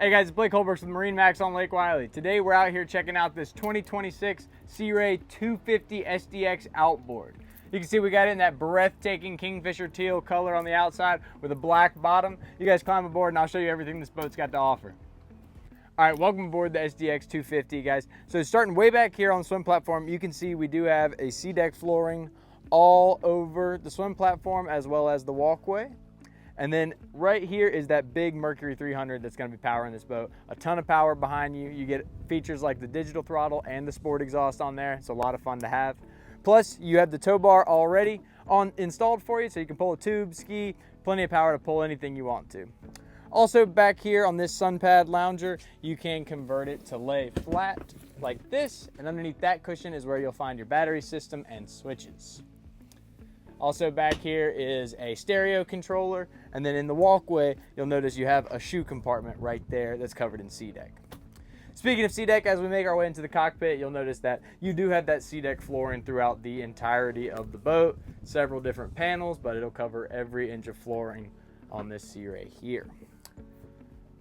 Hey guys, it's Blake Holbrook with MarineMax on Lake Wylie. Today we're out here checking out this 2026 Sea Ray 250 SDX Outboard. You can see we got it in that breathtaking kingfisher teal color on the outside with a black bottom. You guys climb aboard and I'll show you everything this boat's got to offer. All right, welcome aboard the SDX 250, guys. So starting way back here on the swim platform, you can see we do have a SeaDek flooring all over the swim platform as well as the walkway. And then right here is that big Mercury 300 that's going to be powering this boat. A ton of power behind you. You get features like the digital throttle and the sport exhaust on there. It's a lot of fun to have. Plus, you have the tow bar already installed for you, so you can pull a tube, ski, plenty of power to pull anything you want to. Also back here on this Sunpad lounger, you can convert it to lay flat like this, and underneath that cushion is where you'll find your battery system and switches. Also back here is a stereo controller, and then in the walkway, you'll notice you have a shoe compartment right there that's covered in SeaDek. Speaking of SeaDek, as we make our way into the cockpit, you'll notice that you do have that SeaDek flooring throughout the entirety of the boat. Several different panels, but it'll cover every inch of flooring on this Sea Ray here.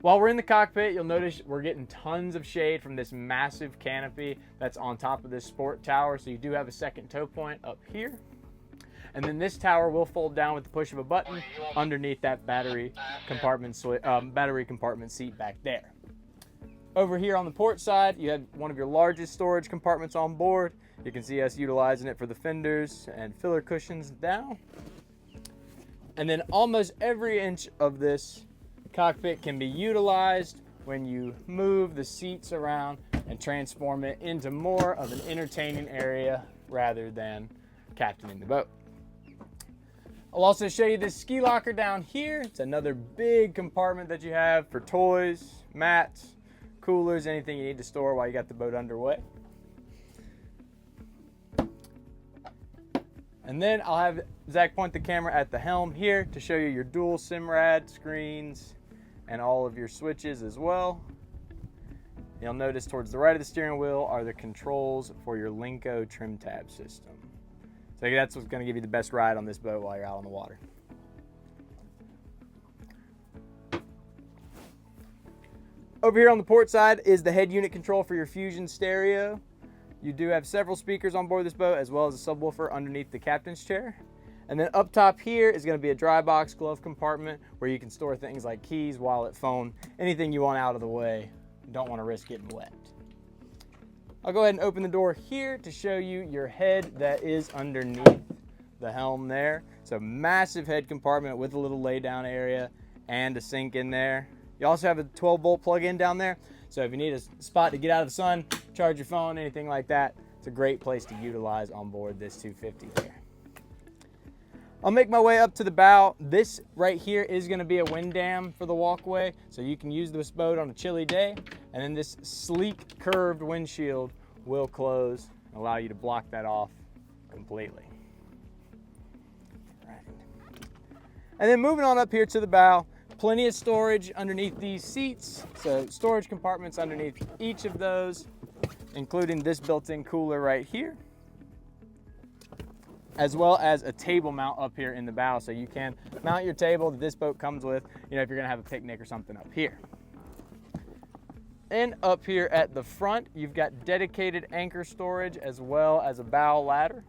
While we're in the cockpit, you'll notice we're getting tons of shade from this massive canopy that's on top of this sport tower, so you do have a second tow point up here. And then this tower will fold down with the push of a button underneath that battery compartment seat back there. Over here on the port side, you have one of your largest storage compartments on board. You can see us utilizing it for the fenders and filler cushions down. And then almost every inch of this cockpit can be utilized when you move the seats around and transform it into more of an entertaining area rather than captaining the boat. I'll also show you this ski locker down here. It's another big compartment that you have for toys, mats, coolers, anything you need to store while you got the boat underway. And then I'll have Zach point the camera at the helm here to show you your dual SIMRAD screens and all of your switches as well. You'll notice towards the right of the steering wheel are the controls for your Linko trim tab system. So that's what's going to give you the best ride on this boat while you're out on the water. Over here on the port side is the head unit control for your Fusion stereo. You do have several speakers on board this boat as well as a subwoofer underneath the captain's chair. And then up top here is going to be a dry box glove compartment where you can store things like keys, wallet, phone, anything you want out of the way. You don't want to risk getting wet. I'll go ahead and open the door here to show you your head that is underneath the helm there. So massive head compartment with a little lay down area and a sink in there. You also have a 12-volt plug-in down there. So if you need a spot to get out of the sun, charge your phone, anything like that, it's a great place to utilize on board this 250 here. I'll make my way up to the bow. This right here is going to be a wind dam for the walkway, so you can use this boat on a chilly day. And then this sleek curved windshield will close and allow you to block that off completely. Right. And then moving on up here to the bow, plenty of storage underneath these seats. So storage compartments underneath each of those, including this built-in cooler right here, as well as a table mount up here in the bow. So you can mount your table that this boat comes with, if you're gonna have a picnic or something up here. And up here at the front, you've got dedicated anchor storage as well as a bow ladder.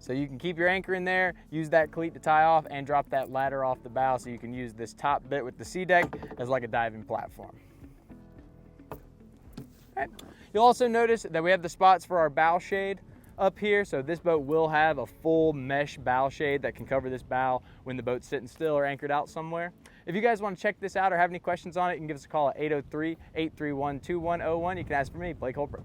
So you can keep your anchor in there, use that cleat to tie off, and drop that ladder off the bow so you can use this top bit with the SeaDek as like a diving platform. Right. You'll also notice that we have the spots for our bow shade up here. So this boat will have a full mesh bow shade that can cover this bow when the boat's sitting still or anchored out somewhere. If you guys want to check this out or have any questions on it, you can give us a call at 803-831-2101. You can ask for me, Blake Holbrook.